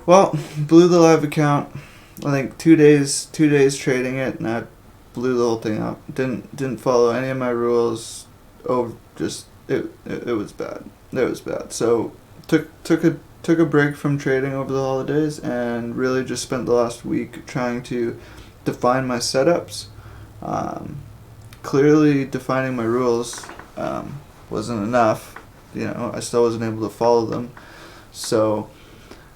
Well, blew the live account. I think 2 days trading it, and I blew the whole thing up. Didn't follow any of my rules. Oh, just it was bad. It was bad. So took a break from trading over the holidays, and really just spent the last week trying to define my setups. Um, Clearly, defining my rules wasn't enough. I still wasn't able to follow them. So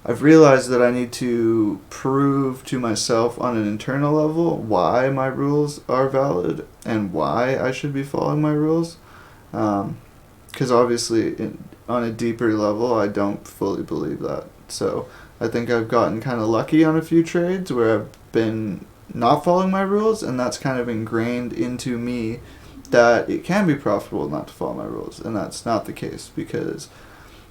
I've realized that I need to prove to myself on an internal level why my rules are valid and why I should be following my rules. Because obviously, on a deeper level, I don't fully believe that. So I think I've gotten kind of lucky on a few trades where I've been not following my rules, and that's kind of ingrained into me that it can be profitable not to follow my rules, and that's not the case because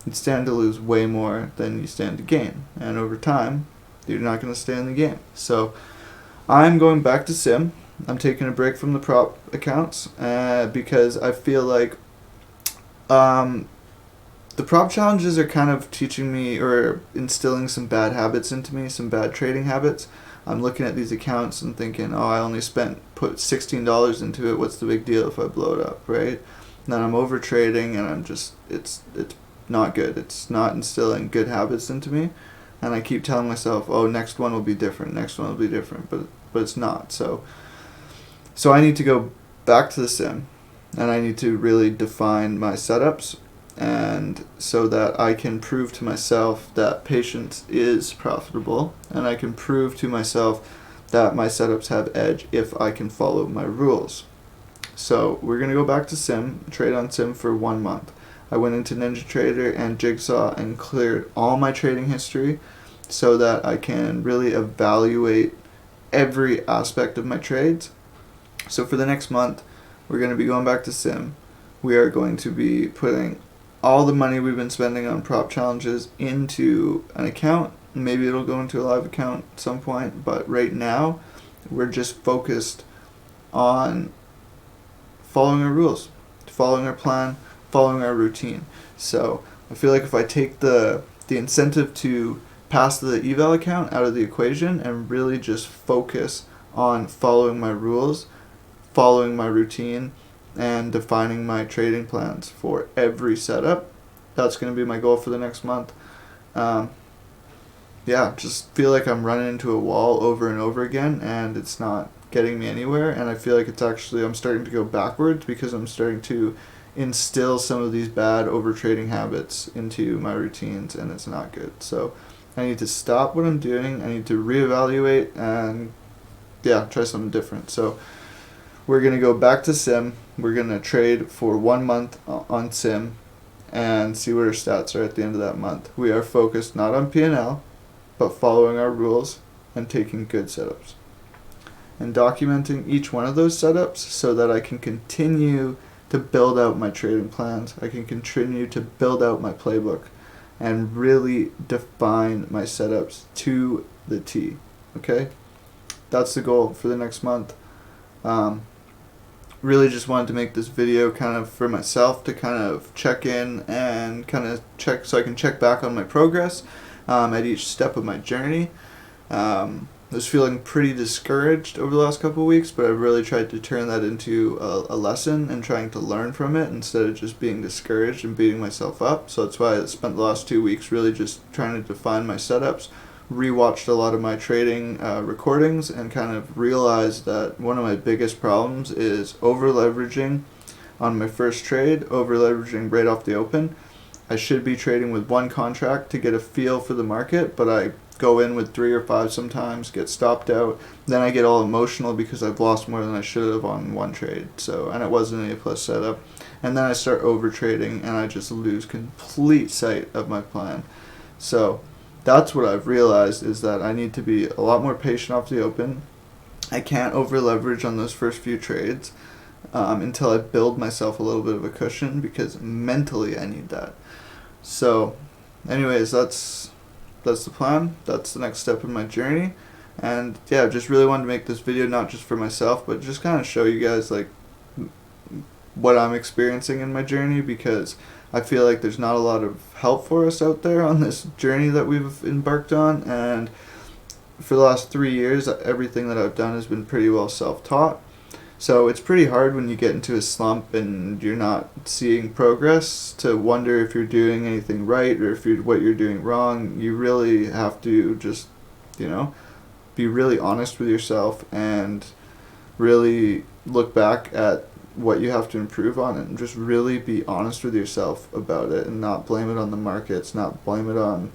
you stand to lose way more than you stand to gain, and over time, you're not going to stay in the game. So I'm going back to sim. I'm taking a break from the prop accounts because I feel like the prop challenges are kind of teaching me or instilling some bad habits into me, some bad trading habits. I'm looking at these accounts and thinking, oh, I only put $16 into it. What's the big deal if I blow it up, right? And then I'm over trading, and it's not good. It's not instilling good habits into me, and I keep telling myself, oh, next one will be different. Next one will be different, but it's not. So I need to go back to the sim, and I need to really define my setups, and so that I can prove to myself that patience is profitable, and I can prove to myself that my setups have edge if I can follow my rules. So we're going to go back to sim, trade on sim for 1 month. I went into NinjaTrader and Jigsaw and cleared all my trading history so that I can really evaluate every aspect of my trades. So for the next month, we're going to be going back to sim. We are going to be putting all the money we've been spending on prop challenges into an account. Maybe it'll go into a live account at some point, but right now we're just focused on following our rules, following our plan, following our routine. So I feel like if I take the incentive to pass the eval account out of the equation and really just focus on following my rules, following my routine, and defining my trading plans for every setup, that's going to be my goal for the next month. Just feel like I'm running into a wall over and over again, and it's not getting me anywhere, and I feel like I'm starting to go backwards because I'm starting to instill some of these bad over trading habits into my routines, and it's not good. So I need to stop what I'm doing. I need to reevaluate and try something different. So we're going to go back to sim. We're going to trade for 1 month on sim and see what our stats are at the end of that month. We are focused not on P&L, but following our rules and taking good setups, and documenting each one of those setups so that I can continue to build out my trading plans. I can continue to build out my playbook and really define my setups to the T. Okay? That's the goal for the next month. Really just wanted to make this video kind of for myself to kind of check in and kind of check so I can check back on my progress at each step of my journey. I was feeling pretty discouraged over the last couple of weeks, but I've really tried to turn that into a lesson and trying to learn from it instead of just being discouraged and beating myself up. So that's why I spent the last 2 weeks really just trying to define my setups, rewatched a lot of my trading recordings, and kind of realized that one of my biggest problems is over leveraging on my first trade, over leveraging right off the open. I should be trading with one contract to get a feel for the market, but I go in with 3 or 5 sometimes, get stopped out. Then I get all emotional because I've lost more than I should have on one trade. And it wasn't an A+ setup. And then I start over trading, and I just lose complete sight of my plan. So that's what I've realized, is that I need to be a lot more patient off the open. I can't over leverage on those first few trades until I build myself a little bit of a cushion, because mentally I need that. So anyways, that's the plan. That's the next step in my journey. And just really wanted to make this video not just for myself, but just kind of show you guys like what I'm experiencing in my journey, because I feel like there's not a lot of help for us out there on this journey that we've embarked on, and for the last 3 years, everything that I've done has been pretty well self-taught. So it's pretty hard when you get into a slump and you're not seeing progress to wonder if you're doing anything right or if what you're doing wrong. You really have to just, you know, be really honest with yourself and really look back at what you have to improve on and just really be honest with yourself about it and not blame it on the markets, not blame it on,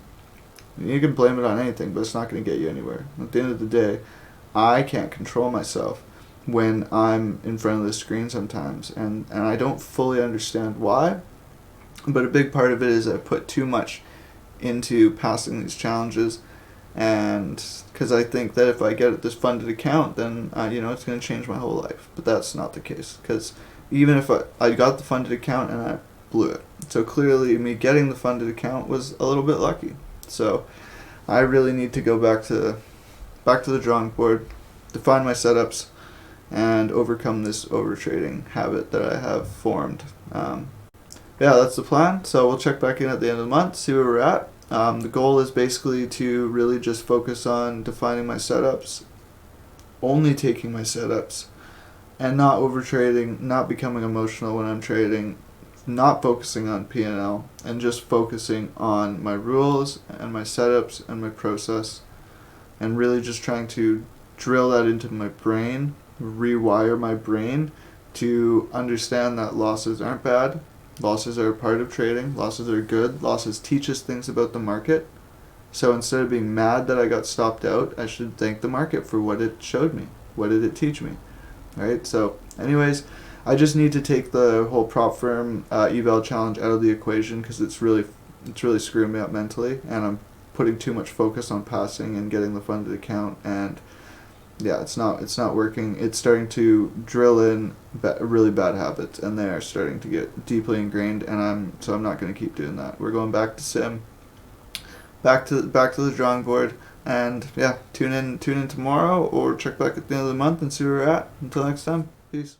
you can blame it on anything, but it's not going to get you anywhere. At the end of the day, I can't control myself when I'm in front of the screen sometimes, and I don't fully understand why, but a big part of it is I put too much into passing these challenges, and because I think that if I get this funded account, then it's going to change my whole life. But that's not the case, because even if I got the funded account and I blew it, so clearly me getting the funded account was a little bit lucky. So I really need to go back to the drawing board, define my setups, and overcome this overtrading habit that I have formed. That's the plan. So we'll check back in at the end of the month, see where we're at. The goal is basically to really just focus on defining my setups, only taking my setups, and not overtrading, not becoming emotional when I'm trading, not focusing on P&L, and just focusing on my rules and my setups and my process, and really just trying to drill that into my brain, rewire my brain to understand that losses aren't bad. Losses are a part of trading. Losses are good. Losses teach us things about the market. So instead of being mad that I got stopped out, I should thank the market for what it showed me. What did it teach me? Right? So anyways, I just need to take the whole prop firm eval challenge out of the equation because it's really screwing me up mentally, and I'm putting too much focus on passing and getting the funded account, and yeah, it's not working. It's starting to drill in really bad habits, and they are starting to get deeply ingrained, and I'm not going to keep doing that. We're going back to sim, back to the drawing board, and yeah, tune in tomorrow or check back at the end of the month and see where we're at. Until next time, peace.